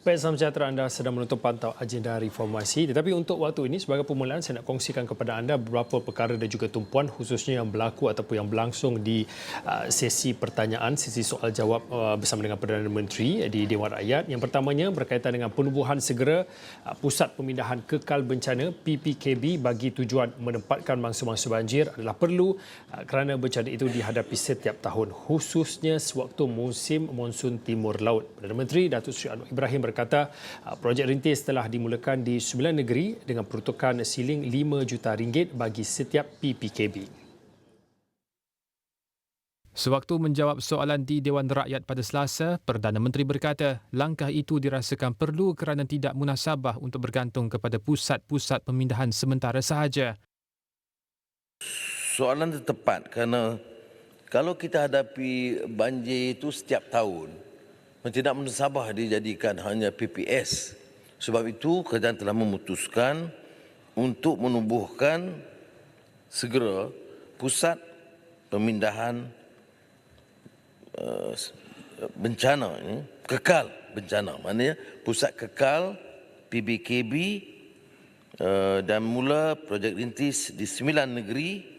Baik, salam sejahtera, anda sedang menonton pantau agenda reformasi. Tetapi untuk waktu ini, sebagai permulaan, saya nak kongsikan kepada anda beberapa perkara dan juga tumpuan khususnya yang berlaku ataupun yang berlangsung di sesi pertanyaan, sesi soal jawab bersama dengan Perdana Menteri di Dewan Rakyat. Yang pertamanya berkaitan dengan penubuhan segera Pusat Pemindahan Kekal Bencana PPKB bagi tujuan menempatkan mangsa-mangsa banjir adalah perlu kerana bencana itu dihadapi setiap tahun, khususnya sewaktu musim monsun timur laut. Perdana Menteri Datuk Seri Anwar Ibrahim berkata projek rintis telah dimulakan di 9 negeri dengan peruntukan siling RM5 juta bagi setiap PPKB. Sewaktu menjawab soalan di Dewan Rakyat pada Selasa, Perdana Menteri berkata langkah itu dirasakan perlu kerana tidak munasabah untuk bergantung kepada pusat-pusat pemindahan sementara sahaja. Soalan itu tepat kerana kalau kita hadapi banjir itu setiap tahun, tidak munasabah dijadikan hanya PPS. Sebab itu kerajaan telah memutuskan untuk menubuhkan segera pusat pemindahan bencana ini, kekal bencana. Maknanya pusat kekal PBKB dan mula projek rintis di 9 negeri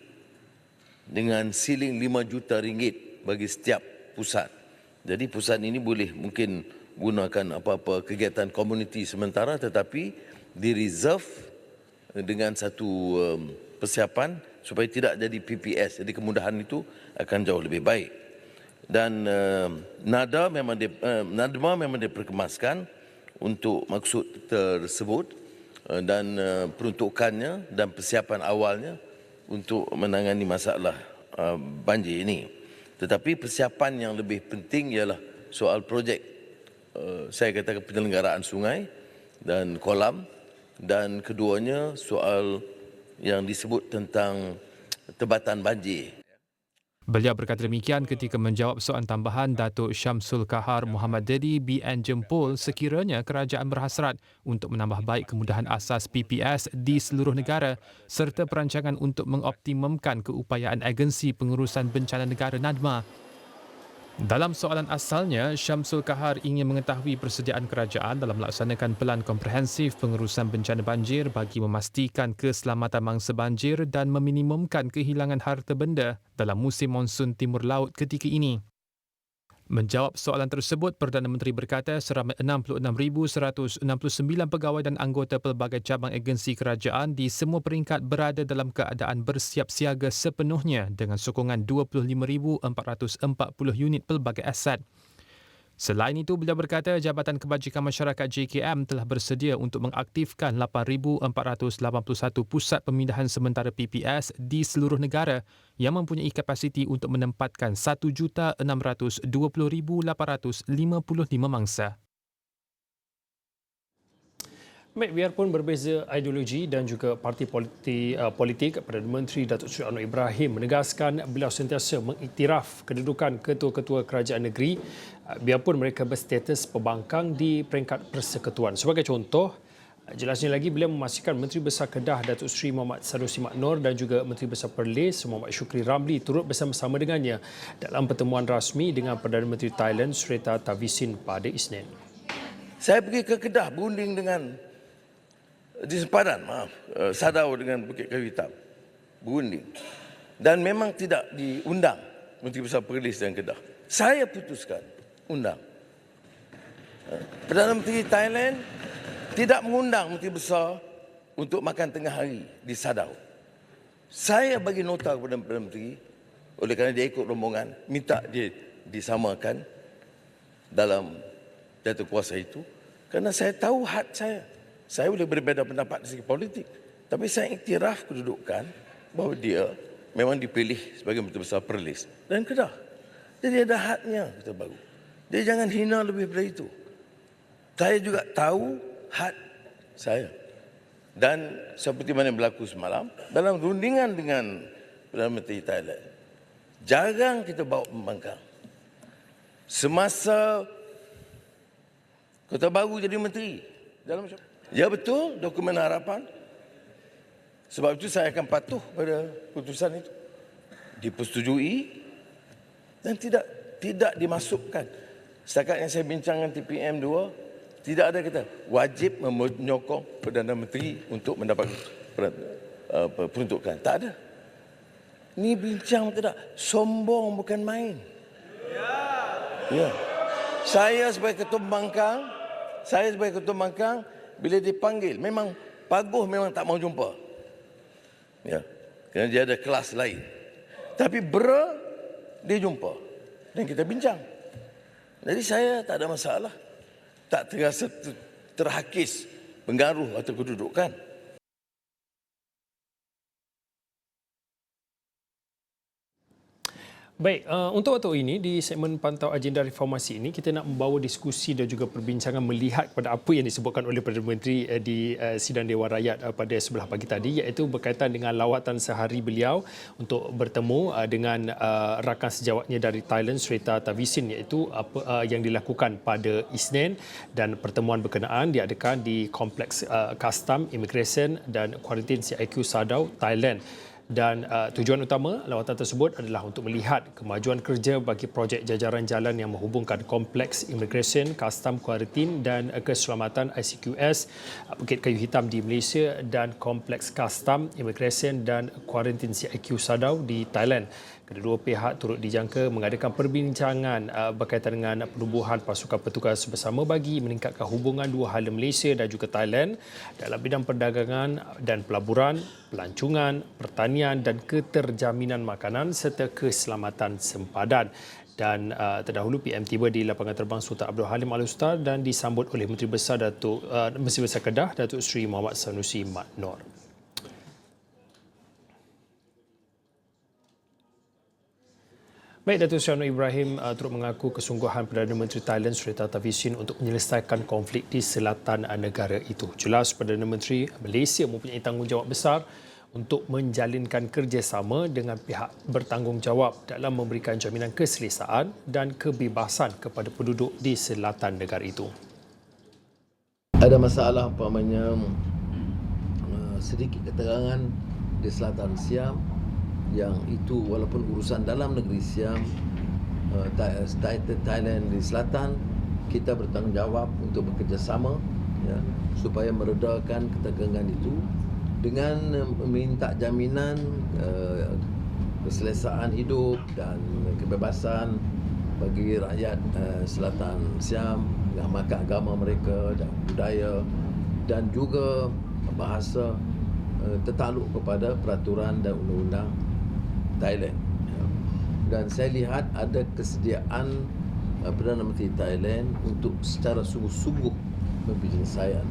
dengan siling RM5 juta bagi setiap pusat. Jadi pusat ini boleh mungkin gunakan apa-apa kegiatan komuniti sementara tetapi di-reserve dengan satu persiapan supaya tidak jadi PPS. Jadi kemudahan itu akan jauh lebih baik. Dan NADMA memang diperkemaskan untuk maksud tersebut dan peruntukannya dan persiapan awalnya untuk menangani masalah banjir ini. Tetapi persiapan yang lebih penting ialah soal projek saya katakan penyelenggaraan sungai dan kolam, dan keduanya soal yang disebut tentang tebatan banjir. Beliau berkata demikian ketika menjawab soalan tambahan Datuk Syamsul Kahar Muhammad Dedi BN Jempol sekiranya kerajaan berhasrat untuk menambah baik kemudahan asas PPS di seluruh negara serta perancangan untuk mengoptimumkan keupayaan agensi pengurusan bencana negara NADMA. Dalam soalan asalnya, Syamsul Kahar ingin mengetahui persediaan kerajaan dalam melaksanakan pelan komprehensif pengurusan bencana banjir bagi memastikan keselamatan mangsa banjir dan meminimumkan kehilangan harta benda dalam musim monsun timur laut ketika ini. Menjawab soalan tersebut, Perdana Menteri berkata seramai 66,169 pegawai dan anggota pelbagai cabang agensi kerajaan di semua peringkat berada dalam keadaan bersiap siaga sepenuhnya dengan sokongan 25,440 unit pelbagai aset. Selain itu, beliau berkata Jabatan Kebajikan Masyarakat JKM telah bersedia untuk mengaktifkan 8,481 pusat pemindahan sementara PPS di seluruh negara yang mempunyai kapasiti untuk menempatkan 1,620,855 mangsa. Baik, biarpun berbeza ideologi dan juga parti politik, Perdana Menteri Datuk Seri Anwar Ibrahim menegaskan beliau sentiasa mengiktiraf kedudukan ketua-ketua kerajaan negeri biarpun mereka berstatus pembangkang di peringkat persekutuan. Sebagai contoh, jelasnya lagi beliau memastikan Menteri Besar Kedah Datuk Seri Muhammad Sanusi Maknor dan juga Menteri Besar Perlis Muhammad Shukri Ramli turut bersama-sama dengannya dalam pertemuan rasmi dengan Perdana Menteri Thailand Srettha Thavisin pada Isnin. Saya pergi ke Kedah berunding dengan di sempadan, Sadau dengan Bukit Kayu Hitam, berunding. Dan memang tidak diundang Menteri Besar Perlis dan Kedah. Saya putuskan undang. Perdana Menteri Thailand tidak mengundang Menteri Besar untuk makan tengah hari di Sadau. Saya bagi nota kepada Perdana Menteri, oleh kerana dia ikut rombongan, minta dia disamakan dalam jatuh kuasa itu, kerana saya tahu had saya. Saya boleh berbeza pendapat dari segi politik, tapi saya iktiraf kedudukan bahawa dia memang dipilih sebagai Menteri Besar Perlis dan Kedah. Jadi ada hadnya, kita baru. Dia jangan hina lebih daripada itu. Saya juga tahu had saya. Dan seperti mana yang berlaku semalam, dalam rundingan dengan Perdana Menteri Thailand, jarang kita bawa pembangkang. Semasa Kota Baru jadi menteri, ya betul, dokumen harapan. Sebab itu saya akan patuh pada putusan itu. Dipersetujui dan tidak dimasukkan. Setakat yang saya bincang dengan TPM 2, Tidak ada kata wajib menyokong Perdana Menteri untuk mendapat peruntukan. Tak ada. Ni bincang tidak. Sombong bukan main. Ya. Saya sebagai ketua pembangkang, bila dipanggil, memang Paguh memang tak mau jumpa. Ya. Kerana dia ada kelas lain. Tapi dia jumpa. Dan kita bincang. Jadi saya tak ada masalah. Tak terasa terhakis pengaruh atau kedudukan. Baik, untuk waktu ini di segmen Pantau Agenda Reformasi ini kita nak membawa diskusi dan juga perbincangan melihat kepada apa yang disebutkan oleh Perdana Menteri di sidang Dewan Rakyat pada sebelah pagi tadi, iaitu berkaitan dengan lawatan sehari beliau untuk bertemu dengan rakan sejawatnya dari Thailand, Srettha Thavisin, iaitu apa yang dilakukan pada Isnin, dan pertemuan berkenaan diadakan di Kompleks Kastam, Immigration dan Kuarantin CIQ Sadao, Thailand. Dan tujuan utama lawatan tersebut adalah untuk melihat kemajuan kerja bagi projek jajaran jalan yang menghubungkan Kompleks Immigration, Kastam, Kuarantin dan Keselamatan ICQS Bukit Kayu Hitam di Malaysia dan Kompleks Kastam, Immigration dan Kuarantin CIQ Sadao di Thailand. Kedua pihak turut dijangka mengadakan perbincangan berkaitan dengan penubuhan pasukan petugas bersama bagi meningkatkan hubungan dua hala Malaysia dan juga Thailand dalam bidang perdagangan dan pelaburan, pelancongan, pertanian dan keterjaminan makanan serta keselamatan sempadan. Dan terdahulu PM tiba di lapangan terbang Sultan Abdul Halim Al-Ustaz dan disambut oleh Menteri Besar Kedah, Datuk Seri Muhammad Sanusi Mat Noor. Baik, Datuk Seri Anwar Ibrahim turut mengaku kesungguhan Perdana Menteri Thailand Srettha Thavisin untuk menyelesaikan konflik di selatan negara itu. Jelas Perdana Menteri Malaysia mempunyai tanggungjawab besar untuk menjalinkan kerjasama dengan pihak bertanggungjawab dalam memberikan jaminan keselesaan dan kebebasan kepada penduduk di selatan negara itu. Ada masalah umpamanya sedikit ketegangan di selatan Siam, yang itu walaupun urusan dalam negeri Siam, Thailand di selatan, kita bertanggungjawab untuk bekerjasama ya, supaya meredakan ketegangan itu dengan meminta jaminan keselesaan hidup dan kebebasan bagi rakyat selatan Siam dengan makan agama mereka dan budaya dan juga bahasa tertakluk kepada peraturan dan undang-undang Thailand. Dan saya lihat ada kesediaan Perdana Menteri Thailand untuk secara sungguh-sungguh mempenyelesaian,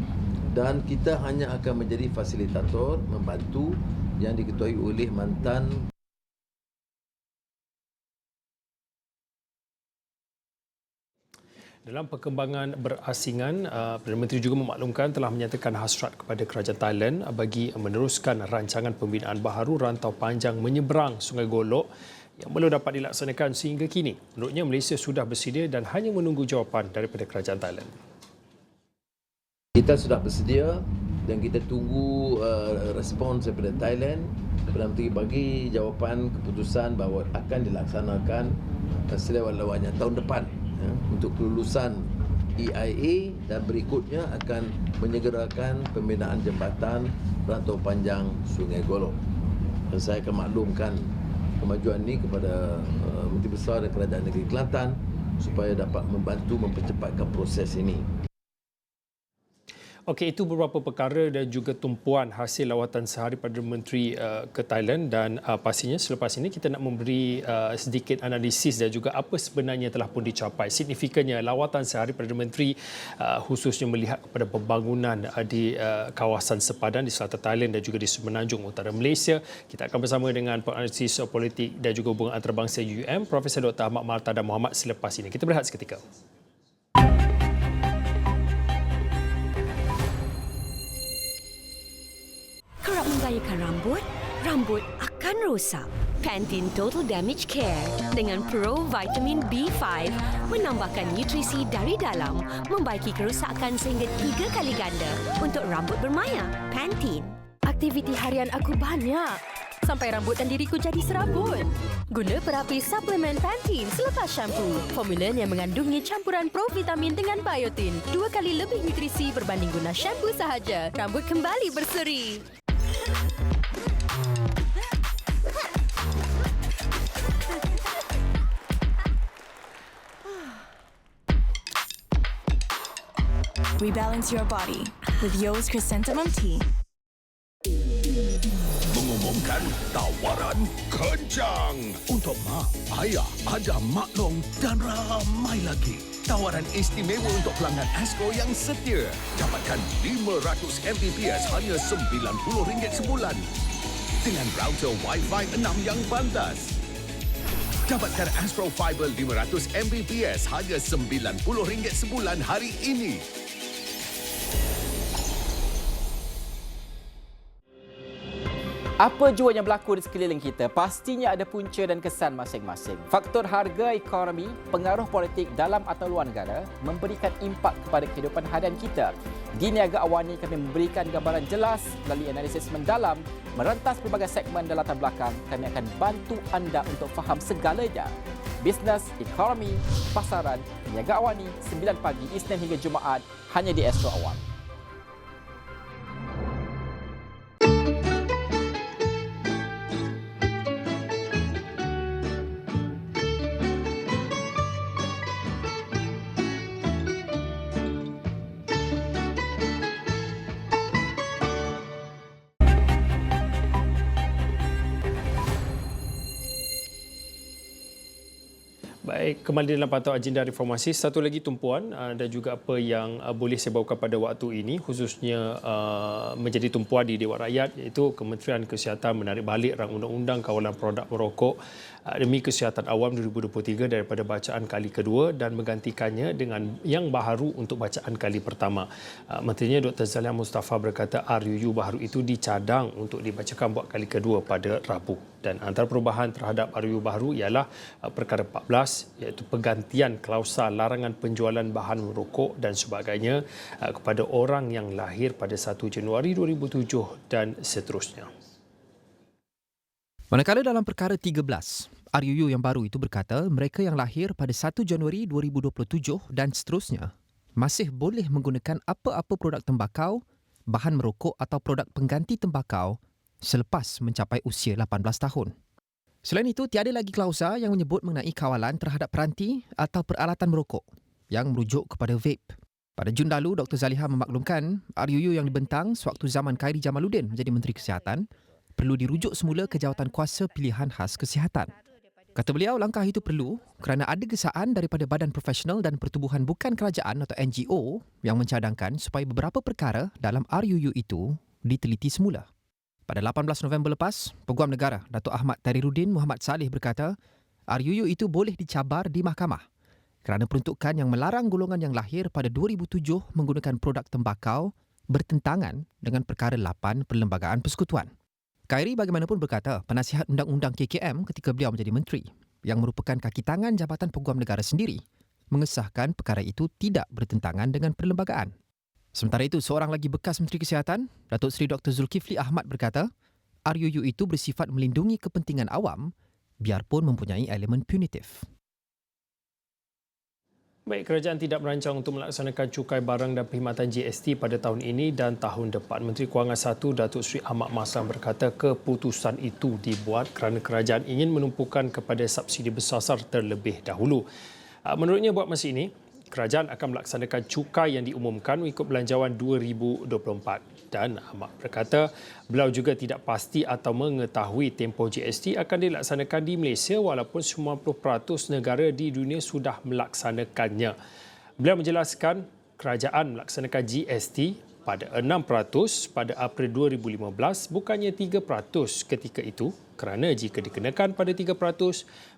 dan kita hanya akan menjadi fasilitator, membantu, yang diketuai oleh mantan. Dalam perkembangan berasingan, Perdana Menteri juga memaklumkan telah menyatakan hasrat kepada kerajaan Thailand bagi meneruskan rancangan pembinaan baharu rantau panjang menyeberang Sungai Golok yang belum dapat dilaksanakan sehingga kini. Menurutnya, Malaysia sudah bersedia dan hanya menunggu jawapan daripada kerajaan Thailand. Kita sudah bersedia dan kita tunggu respons daripada Thailand. Perdana Menteri bagi jawapan keputusan bahawa akan dilaksanakan selewat-lewatnya tahun depan ya, untuk kelulusan EIA, dan berikutnya akan menyegerakan pembinaan jambatan rantau panjang Sungai Golok. Dan saya akan maklumkan kemajuan ini kepada Menteri Besar dan Kerajaan Negeri Kelantan supaya dapat membantu mempercepatkan proses ini. Okey, itu beberapa perkara dan juga tumpuan hasil lawatan sehari Perdana Menteri ke Thailand, dan pastinya selepas ini kita nak memberi sedikit analisis dan juga apa sebenarnya telah pun dicapai. Signifikannya lawatan sehari Perdana Menteri khususnya melihat kepada pembangunan di kawasan sepadan di selatan Thailand dan juga di Semenanjung Utara Malaysia. Kita akan bersama dengan penganalisis politik dan juga hubungan antarabangsa UUM, Profesor Dr. Ahmad Martada Muhammad selepas ini. Kita berehat seketika. Kerap menggayakan rambut akan rosak. Pantene Total Damage Care dengan Pro Vitamin B5 menambahkan nutrisi dari dalam, membaiki kerosakan sehingga 3 kali ganda untuk rambut bermaya. Pantene. Aktiviti harian aku banyak. sampai rambut dan diriku jadi serabut. Guna perapi suplemen Pantene selepas shampoo. Formulanya mengandungi campuran provitamin dengan biotin. 2 kali lebih nutrisi berbanding guna shampoo sahaja. Rambut kembali berseri. Rebalance your body with Yo's Chrysanthemum Tea. Mengumumkan tawaran kencang untuk mak, ayah, ada maklum dan ramai lagi. Tawaran istimewa untuk pelanggan Astro yang setia. Dapatkan 500 Mbps hanya RM90 sebulan. Dengan router Wi-Fi 6 yang pantas. Dapatkan Astro Fiber 500 Mbps hanya RM90 sebulan hari ini. Apa jua yang berlaku di sekeliling kita, pastinya ada punca dan kesan masing-masing. Faktor harga, ekonomi, pengaruh politik dalam atau luar negara memberikan impak kepada kehidupan harian kita. Di Niaga Awani kami memberikan gambaran jelas melalui analisis mendalam, merentas pelbagai segmen dan latar belakang. Kami akan bantu anda untuk faham segalanya. Bisnes, ekonomi, pasaran, Niaga Awani, 9 pagi Isnin hingga Jumaat, hanya di Astro Awani. Baik, kembali dalam pantauan agenda reformasi. Satu lagi tumpuan dan juga apa yang boleh saya bawakan pada waktu ini, khususnya menjadi tumpuan di Dewan Rakyat, iaitu Kementerian Kesihatan menarik balik rang undang-undang kawalan produk merokok demi kesihatan awam 2023 daripada bacaan kali kedua dan menggantikannya dengan yang baharu untuk bacaan kali pertama. Menterinya Dr. Zaliha Mustafa berkata RUU baharu itu dicadang untuk dibacakan buat kali kedua pada Rabu. Dan antara perubahan terhadap RUU baharu ialah perkara 14, iaitu penggantian klausa larangan penjualan bahan merokok dan sebagainya kepada orang yang lahir pada 1 Januari 2007 dan seterusnya. Manakala dalam perkara 13, RUU yang baru itu berkata mereka yang lahir pada 1 Januari 2027 dan seterusnya masih boleh menggunakan apa-apa produk tembakau, bahan merokok atau produk pengganti tembakau selepas mencapai usia 18 tahun. Selain itu, tiada lagi klausa yang menyebut mengenai kawalan terhadap peranti atau peralatan merokok yang merujuk kepada vape. Pada Jun lalu, Dr. Zaliha memaklumkan RUU yang dibentang sewaktu zaman Khairy Jamaluddin menjadi Menteri Kesihatan perlu dirujuk semula ke Jawatan Kuasa Pilihan Khas Kesihatan. Kata beliau, langkah itu perlu kerana ada gesaan daripada Badan Profesional dan Pertubuhan Bukan Kerajaan atau NGO yang mencadangkan supaya beberapa perkara dalam RUU itu diteliti semula. Pada 18 November lepas, Peguam Negara Datuk Ahmad Tahriruddin Muhammad Saleh berkata RUU itu boleh dicabar di mahkamah kerana peruntukan yang melarang golongan yang lahir pada 2007 menggunakan produk tembakau bertentangan dengan perkara 8 Perlembagaan Persekutuan. Khairy bagaimanapun berkata penasihat undang-undang KKM ketika beliau menjadi menteri yang merupakan kaki tangan Jabatan Peguam Negara sendiri mengesahkan perkara itu tidak bertentangan dengan perlembagaan. Sementara itu, seorang lagi bekas Menteri Kesihatan, Datuk Seri Dr. Zulkifli Ahmad berkata RUU itu bersifat melindungi kepentingan awam biarpun mempunyai elemen punitif. Baik, kerajaan tidak merancang untuk melaksanakan cukai barang dan perkhidmatan GST pada tahun ini dan tahun depan. Menteri Kewangan 1 Datuk Seri Ahmad Maslan berkata keputusan itu dibuat kerana kerajaan ingin menumpukan kepada subsidi bersasar terlebih dahulu. Menurutnya buat masa ini, kerajaan akan melaksanakan cukai yang diumumkan mengikut belanjawan 2024. Dan Ahmad berkata beliau juga tidak pasti atau mengetahui tempoh GST akan dilaksanakan di Malaysia walaupun 90% negara di dunia sudah melaksanakannya. Beliau menjelaskan kerajaan melaksanakan GST pada 6% pada April 2015 bukannya 3% ketika itu kerana jika dikenakan pada 3%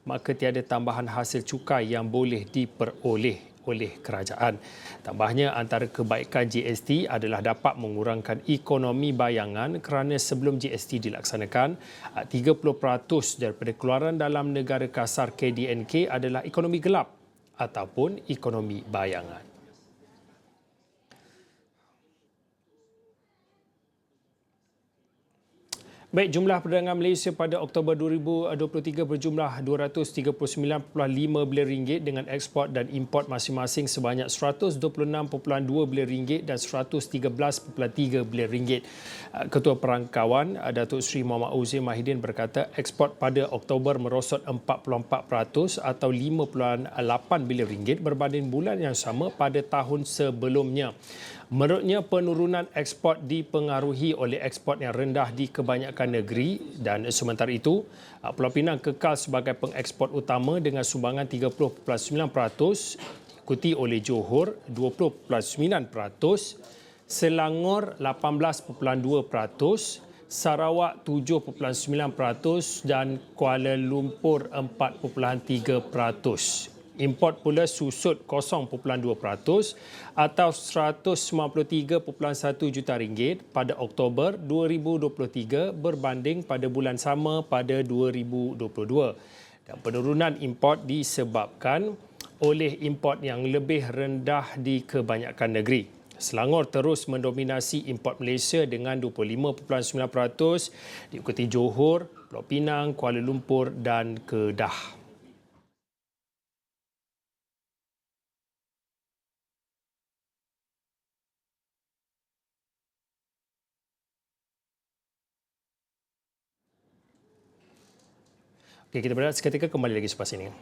maka tiada tambahan hasil cukai yang boleh diperoleh oleh kerajaan. Tambahnya, antara kebaikan GST adalah dapat mengurangkan ekonomi bayangan kerana sebelum GST dilaksanakan, 30% daripada keluaran dalam negara kasar KDNK adalah ekonomi gelap ataupun ekonomi bayangan. Baik, jumlah perdagangan Malaysia pada Oktober 2023 berjumlah 239.5 bilion ringgit dengan ekspor dan import masing-masing sebanyak 126.2 bilion ringgit dan 113.3 bilion ringgit. Ketua Perangkawan Datuk Seri Muhammad Uzair Mahidin berkata ekspor pada Oktober merosot 44% atau 5.8 bilion ringgit berbanding bulan yang sama pada tahun sebelumnya. Menurutnya, penurunan ekspor dipengaruhi oleh ekspor yang rendah di kebanyakan negeri dan sementara itu, Pulau Pinang kekal sebagai pengeksport utama dengan sumbangan 30.9%, diikuti oleh Johor 20.9%, Selangor 18.2%, Sarawak 7.9% dan Kuala Lumpur 4.3%. Import pula susut 0.2% atau 193.1 juta ringgit pada Oktober 2023 berbanding pada bulan sama pada 2022. Dan penurunan import disebabkan oleh import yang lebih rendah di kebanyakan negeri. Selangor terus mendominasi import Malaysia dengan 25.9%, diikuti Johor, Pulau Pinang, Kuala Lumpur dan Kedah. Okey, kita berehat seketika, kembali lagi selepas ini.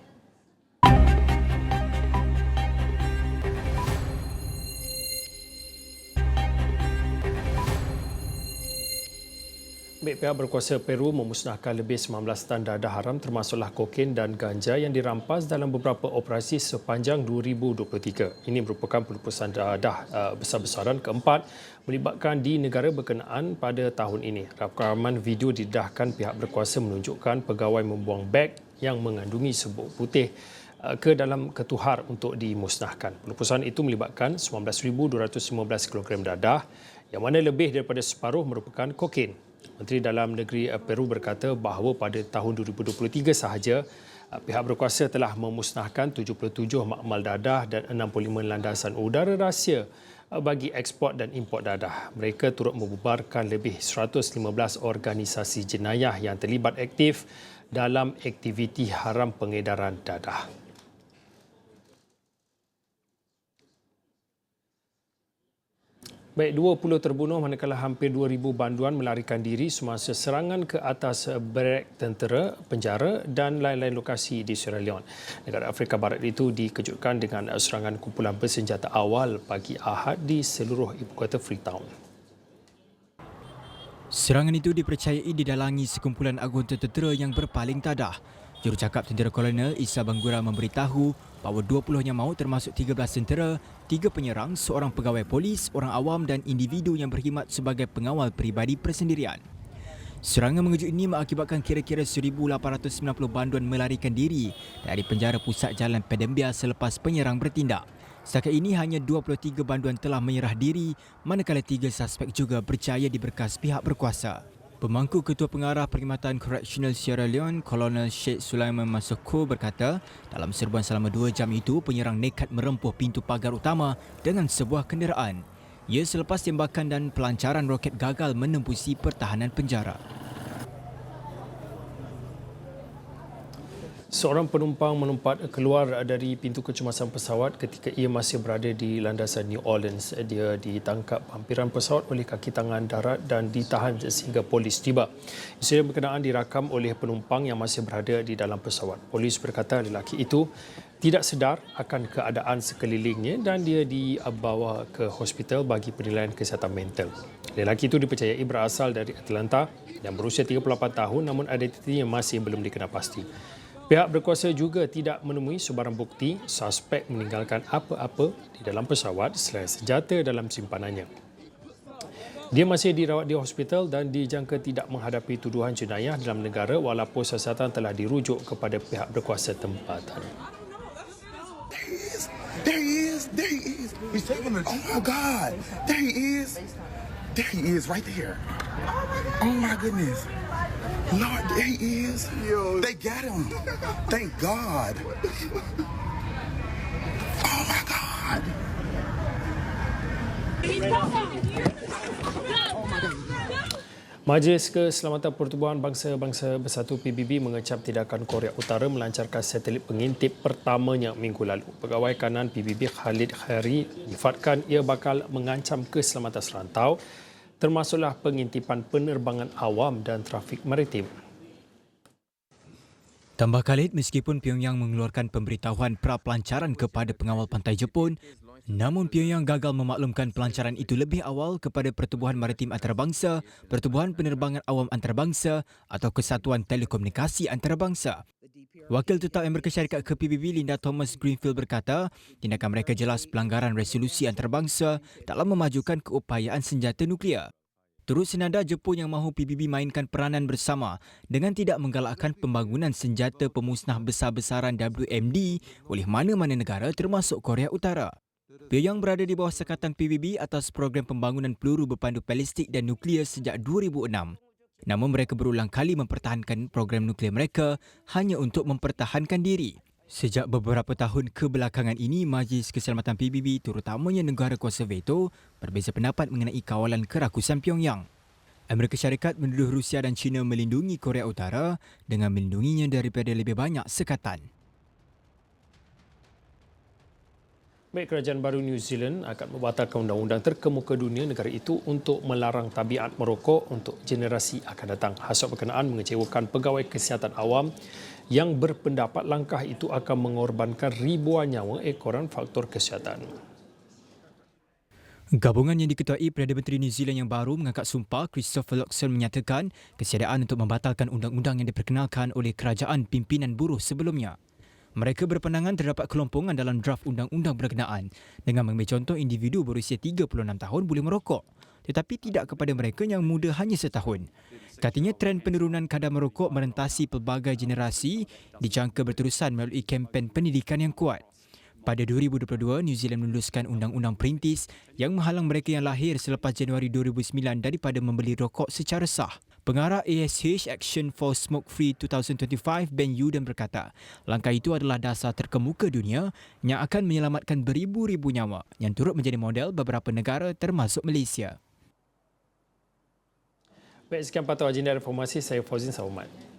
Baik, pihak berkuasa Peru memusnahkan lebih 19 tan dadah haram termasuklah kokain dan ganja yang dirampas dalam beberapa operasi sepanjang 2023. Ini merupakan pelupusan dadah besar-besaran keempat melibatkan di negara berkenaan pada tahun ini. Rakaman video didedahkan pihak berkuasa menunjukkan pegawai membuang beg yang mengandungi serbuk putih ke dalam ketuhar untuk dimusnahkan. Pelupusan itu melibatkan 19,215 kg dadah yang mana lebih daripada separuh merupakan kokain. Menteri Dalam Negeri Peru berkata bahawa pada tahun 2023 sahaja pihak berkuasa telah memusnahkan 77 makmal dadah dan 65 landasan udara rahsia bagi ekspor dan import dadah. Mereka turut membubarkan lebih 115 organisasi jenayah yang terlibat aktif dalam aktiviti haram pengedaran dadah. Baik, 20 terbunuh manakala hampir 2,000 banduan melarikan diri semasa serangan ke atas barak tentera, penjara dan lain-lain lokasi di Sierra Leone. Negara Afrika Barat itu dikejutkan dengan serangan kumpulan bersenjata awal pagi Ahad di seluruh ibu kota Freetown. Serangan itu dipercayai didalangi sekumpulan anggota tentera yang berpaling tadah. Jurucakap Tentera Kolonel Isa Banggura memberitahu bahawa 20-nya maut termasuk 13 tentera, 3 penyerang, seorang pegawai polis, orang awam dan individu yang berkhidmat sebagai pengawal peribadi persendirian. Serangan mengejut ini mengakibatkan kira-kira 1,890 banduan melarikan diri dari penjara pusat Jalan Pedembia selepas penyerang bertindak. Setakat ini hanya 23 banduan telah menyerah diri, manakala 3 suspek juga berjaya diberkas pihak berkuasa. Pemangku Ketua Pengarah Perkhidmatan Correctional Sierra Leone, Kolonel Sheikh Sulaiman Masoko berkata, dalam serbuan selama 2 jam itu, penyerang nekat merempuh pintu pagar utama dengan sebuah kenderaan. Ia selepas tembakan dan pelancaran roket gagal menembusi pertahanan penjara. Seorang penumpang melompat keluar dari pintu kecemasan pesawat ketika ia masih berada di landasan New Orleans. Dia ditangkap hampiran pesawat oleh kaki tangan darat dan ditahan sehingga polis tiba. Insiden berkenaan dirakam oleh penumpang yang masih berada di dalam pesawat. Polis berkata lelaki itu tidak sedar akan keadaan sekelilingnya dan dia dibawa ke hospital bagi penilaian kesihatan mental. Lelaki itu dipercayai berasal dari Atlanta dan berusia 38 tahun namun identitinya masih belum dikenal pasti. Pihak berkuasa juga tidak menemui sebarang bukti suspek meninggalkan apa-apa di dalam pesawat selain senjata dalam simpanannya. Dia masih dirawat di hospital dan dijangka tidak menghadapi tuduhan jenayah dalam negara walaupun siasatan telah dirujuk kepada pihak berkuasa tempatan. There he is. He's taking the... Oh my God. There he is right there. Oh my goodness. Lord, there he is. Yo. They got him. Thank God. Oh my God. Majlis Keselamatan Pertubuhan Bangsa-Bangsa Bersatu PBB mengecam tindakan Korea Utara melancarkan satelit pengintip pertamanya minggu lalu. Pegawai kanan PBB Khalid Khairi menyifatkan ia bakal mengancam keselamatan serantau termasuklah pengintipan penerbangan awam dan trafik maritim. Tambah Khalid, meskipun Pyongyang mengeluarkan pemberitahuan pra-pelancaran kepada pengawal pantai Jepun, namun Pyongyang gagal memaklumkan pelancaran itu lebih awal kepada Pertubuhan Maritim Antarabangsa, Pertubuhan Penerbangan Awam Antarabangsa atau Kesatuan Telekomunikasi Antarabangsa. Wakil Tetap Amerika Syarikat ke PBB Linda Thomas Greenfield berkata, tindakan mereka jelas pelanggaran resolusi antarabangsa dalam memajukan keupayaan senjata nuklear. Turut senada, Jepun yang mahu PBB mainkan peranan bersama dengan tidak menggalakkan pembangunan senjata pemusnah besar-besaran WMD oleh mana-mana negara termasuk Korea Utara. Pyongyang berada di bawah sekatan PBB atas program pembangunan peluru berpandu balistik dan nuklear sejak 2006. Namun mereka berulang kali mempertahankan program nuklear mereka hanya untuk mempertahankan diri. Sejak beberapa tahun kebelakangan ini, Majlis Keselamatan PBB terutamanya negara kuasa veto berbeza pendapat mengenai kawalan kerakusan Pyongyang. Amerika Syarikat menuduh Rusia dan China melindungi Korea Utara dengan melindunginya daripada lebih banyak sekatan. Baik, Kerajaan Baru New Zealand akan membatalkan undang-undang terkemuka dunia negara itu untuk melarang tabiat merokok untuk generasi akan datang. Hasut berkenaan mengecewakan pegawai kesihatan awam yang berpendapat langkah itu akan mengorbankan ribuan nyawa ekoran faktor kesihatan. Gabungan yang diketuai Perdana Menteri New Zealand yang baru mengangkat sumpah, Christopher Luxon menyatakan kesiadaan untuk membatalkan undang-undang yang diperkenalkan oleh kerajaan pimpinan buruh sebelumnya. Mereka berpandangan terdapat kelompongan dalam draft undang-undang berkenaan dengan mengambil contoh individu berusia 36 tahun boleh merokok, tetapi tidak kepada mereka yang muda hanya setahun. Katanya trend penurunan kadar merokok merentasi pelbagai generasi dijangka berterusan melalui kempen pendidikan yang kuat. Pada 2022, New Zealand meluluskan undang-undang perintis yang menghalang mereka yang lahir selepas Januari 2009 daripada membeli rokok secara sah. Pengarah ASH Action for Smoke Free 2025 Ben Yuden berkata, langkah itu adalah dasar terkemuka dunia yang akan menyelamatkan beribu-ribu nyawa yang turut menjadi model beberapa negara termasuk Malaysia. Baik, sekian pantau agenda reformasi. Saya Fauzin Saumat.